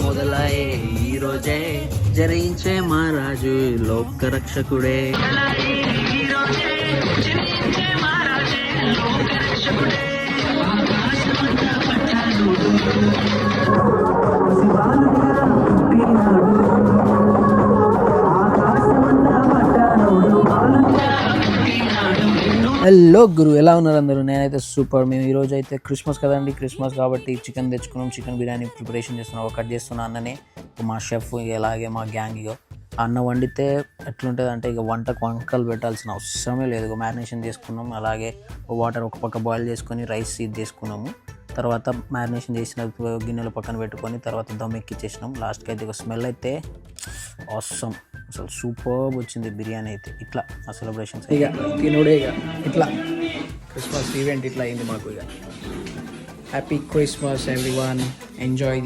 మొదలయ్యే ఈ రోజే జరించే మా రాజు లోక రక్షకుడే. హలో గురు, ఎలా ఉన్నారు అందరూ? నేనైతే సూపర్. మేము ఈరోజు అయితే క్రిస్మస్ కదండి, క్రిస్మస్ కాబట్టి చికెన్ తెచ్చుకున్నాం. చికెన్ బిర్యానీ ప్రిపరేషన్ చేస్తున్నాం. కట్ చేస్తున్నా అన్ననే మా షెఫ్, అలాగే మా గ్యాంగ్. ఇక అన్న వండితే ఎట్లుంటుంది అంటే ఇక వంకలు పెట్టాల్సిన అవసరమే లేదు. మ్యారినేషన్ చేసుకున్నాం. అలాగే వాటర్ ఒక పక్క బాయిల్ చేసుకొని రైస్ ఇది చేసుకున్నాము. తర్వాత మ్యారినేషన్ చేసిన గిన్నెలు పక్కన పెట్టుకొని తర్వాత దమ్ ఎక్కిచ్చేసినాం. లాస్ట్కి అయితే ఒక స్మెల్ అయితే అవసరం, అసలు సూపర్ వచ్చింది బిర్యానీ అయితే. ఇట్లా ఆ సెలబ్రేషన్స్ ఇక తినుడే, ఇక ఇట్లా క్రిస్మస్ ఈవెంట్ ఇట్లా అయింది మాకు. ఇక హ్యాపీ క్రిస్మస్ ఎవ్రీవన్, ఎంజాయ్.